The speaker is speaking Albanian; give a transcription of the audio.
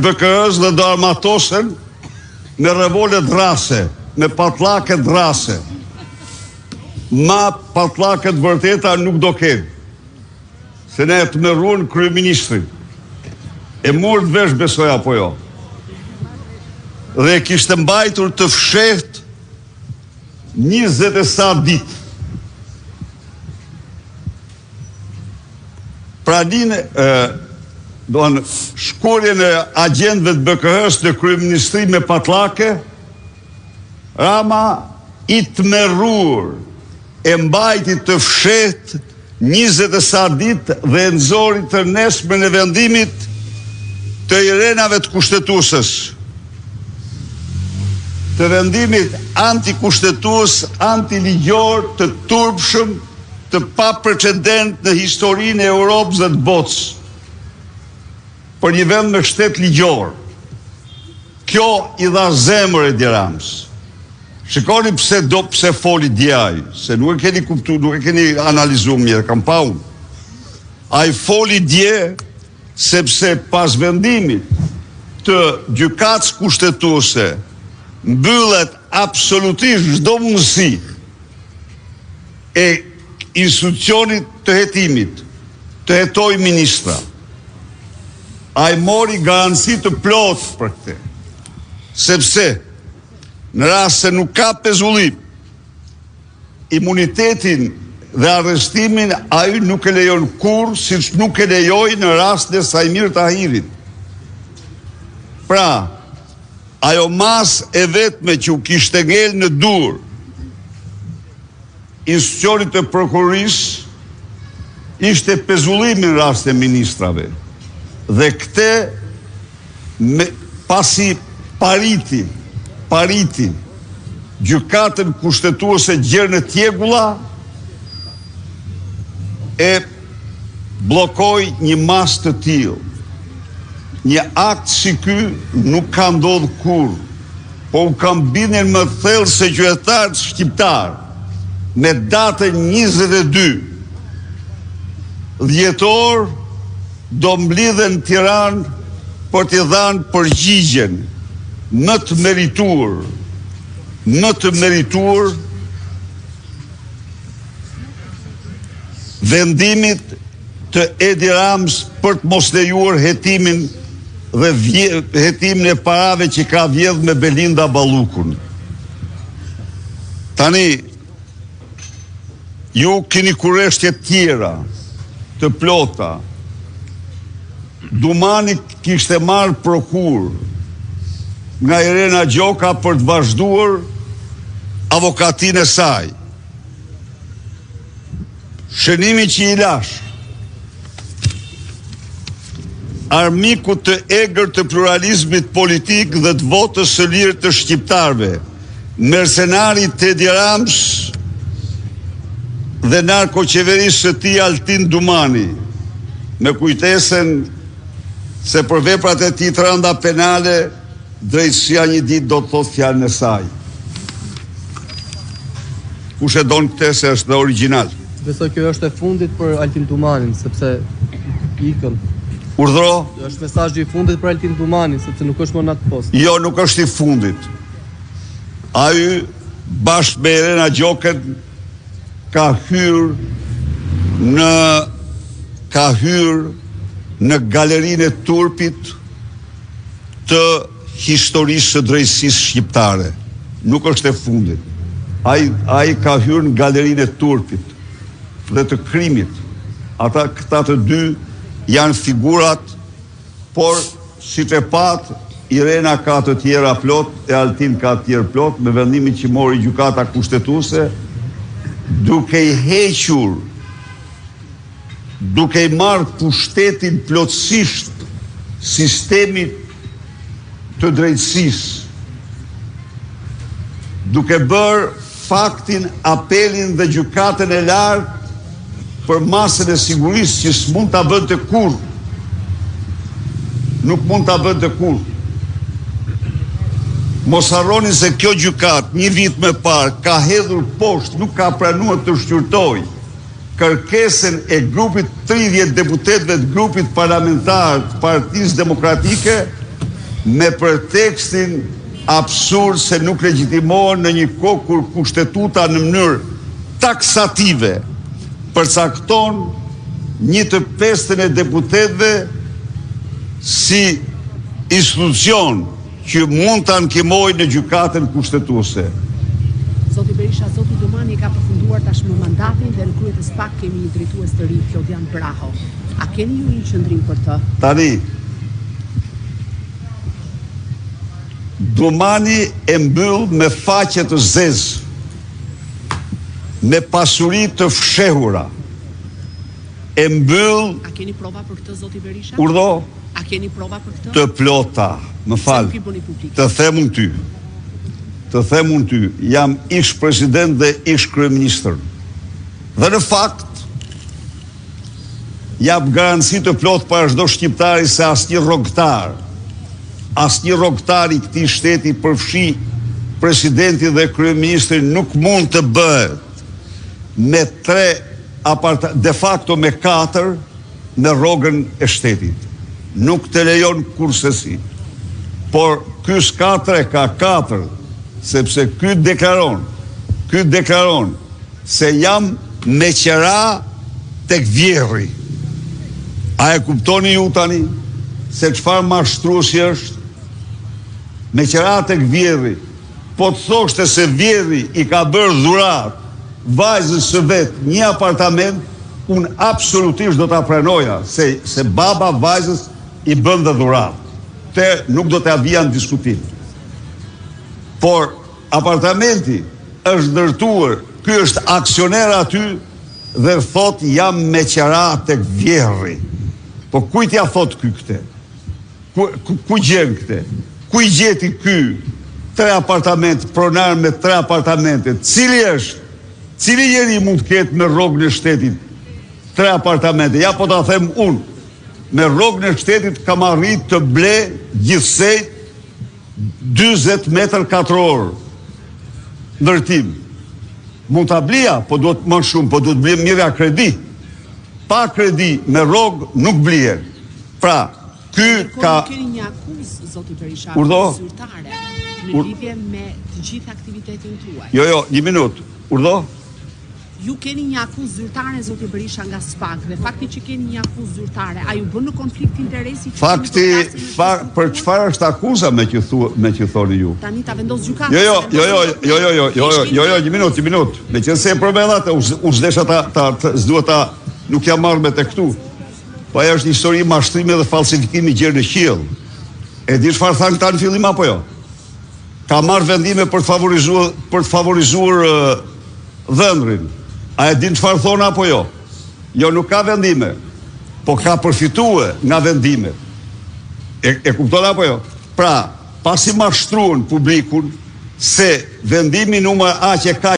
BKS dhe do armatosen me revolet rase, me patlaket rase. Ma patlaket vërteta nuk do kenë. Se ne të merruan kryeministrin. E murë të vesh besoj apo jo. Dhe kishte mbajtur të fsheht 20 e sa ditë. Praninë shkurjen e agjentëve të BKS në kryeministri me patlake, Rama i të merruar e mbajti të fshet 20 e sa ditë dhe nxori të nesërmen e vendimit të irenave të kushtetuesës. Të vendimit antikushtetues, antiligjor, të turpshëm, të pa precedent në historinë e Europës dhe të botës. Për një vend me shtet ligjor. Kjo i dha zemër Edi Ramës. Shikoni pse foli djaj, se nuk e keni kuptu, nuk e keni analizuar mirë, kam pa unë. Ai foli dje sepse pas vendimit të gjykatës kushtetuese mbyllet absolutisht çdo mundësi e institucionit të hetimit të hetoj ministra. Ai mori garanci të plotë për këtë. Sepse në rast se nuk ka pezullim, imunitetin dhe arrestimin ai nuk e lejon kurrë, siç nuk e lejoi në rast në Sajmir Tahirit. Pra, ajo mas e vetme që u kishte ngel në dur institucionit të prokurorisë ishte pezullimi në rast e ministrave. Dhe këte pasi pariti gjykatën kushtetuese gjerë në tjegulla e blokoi një mas të tillë. Një akt si ky nuk ka ndodhur kurrë, po u kam bindjen më thellë se qytetarët shqiptar me datën 22 dhjetor do mblidhen në Tiranë për t'i dhënë përgjigjen më të merituar vendimit të Edi Ramës për të mos lejuar hetimin dhe hetimin e parave që ka vjedhur me Belinda Ballukun. Tani ju keni kurreshtje tjera të plota. Dumani kishte marrë prokur nga Irena Gjoka për të vazhduar avokatinë e saj. Shënimi që i lash armiku të egër të pluralizmit politik dhe të votës së lirë të shqiptarëve, mercenari Edi Ramës dhe narkoqeverisë së tij Altin Dumani, me kujtesen se për veprat e tij të rënda penale drejtësia një ditë do të thotë fjalën e saj. Kush e don këtë se është dhe origjinal. Besoj kjo është e fundit për Altin Dumanin, sepse ikën. Urdhro? Është mesazhi i fundit për Altin Dumanin, sepse nuk është më në atë post. Jo, nuk është i fundit. Ai bashkë me Irena Gjokën ka hyrë në galerinë e turpit të historisë së drejtësisë shqiptare. Nuk është e fundit. Ai ka hyrë në galerinë e turpit dhe të krimit. Këta të dy janë figurat, por si të pat, Irena ka të tjera plot, e Altin ka të tjerë plot, me vendimin që mori gjykata kushtetuese, duke i hequr, duke i marrë pushtetin plotësisht sistemit të drejtësisë, duke bërë faktin, apelin dhe gjykatën e lartë për masën e sigurisë që s'mund ta bënte kurrë. Nuk mund ta bënte kurrë. Mos harroni se kjo gjykat një vit më parë ka hedhur poshtë, nuk ka pranuar të shqyrtojë kërkesën e grupit 30 deputetëve të grupit parlamentar të Partisë Demokratike me pretekstin absurd se nuk legjitimohen në një kohë kur kushtetuta në mënyrë taksative përcakton 1/5 e deputetëve si institucion që mund të ankimojë në gjykatën kushtetuese. Zoti Berisha, zoti Domani ka përfunduar tashmë mandatin dhe në kryet e SPAK kemi një drejtues të ri, Florian Braho. A keni ju një qëndrim për të? Tani, Domani e mbyll me faqe të zezë, me pasuri të fshehura. E mbyll... A keni prova për këtë, zoti Berisha? Urdhë? A keni prova për këtë? Të plota, më falë, të themun ty. Të themun ty, jam ish president dhe ish kryeministër. Dhe në fakt, jap garanci të plot para çdo shqiptari se asnjë rrogtar i këtij shteti përfshi presidenti dhe kryeministri nuk mund të bëhet me 3 de facto me 4 në rrogën e shtetit. Nuk të lejon kursesi. Por ky s'ka 3, ka 4, sepse ky deklaron se jam me qera tek vjerri. A e kuptoni ju tani se çfarë mashtruesi është? Me qera tek vjerri. Po të thoshte se vjerri i ka bërë dhurat vajzës së vet një apartament, unë absolutisht do ta pranoja se baba vajzës i bën dhe dhurat. Te nuk do të avija në diskutim. Por apartamenti është ndërtuar, ky është aksioner aty dhe thot jam me qera tek vjerri. Po kujt ja thot ky këte? Ku gjen këte? Ku i gjeti ky 3 apartamente, pronar me 3 apartamente? Cili është? Cili njeri mund të ketë me rrogën e shtetit 3 apartamente? Ja po ta them unë. Me rrogën e shtetit kam arrit të ble gjithsej 40 metër katror ndërtim. Mund të blija, po duhet më shumë, po duhet blija mirë kredi. Pa kredi me rrogë nuk blijen. Pra, ky ka... Keni një akuzë, zoti Berisha, zyrtare në lidhje me të gjithë aktivitetin tuaj. Jo, një minut. Urdhë? Ju keni një akuzë zyrtare, zoti Berisha, nga SPAK, dhe fakti që keni një akuzë zyrtare, a ju bën në konflikt interesi? Për çfarë është akuza me që thoni ju? Tani ta vendos gjykata. Jo, një minut. Me qenë se e përmendat, unë s'desha s'duhet nuk jam marrë me të këtu. Po ajo është një histori mashtrimi dhe falsifikimi gjerë në qiell. E di çfarë thanë këta në fillim apo jo? Ka marrë vendime për të favorizuar dhëndrin. A e din çfarë thonë apo jo? Jo, nuk ka vendime, po ka përfituar nga vendimet. E kupton apo jo? Pra, pasi mashtruan publikun se vendimi numër A që ka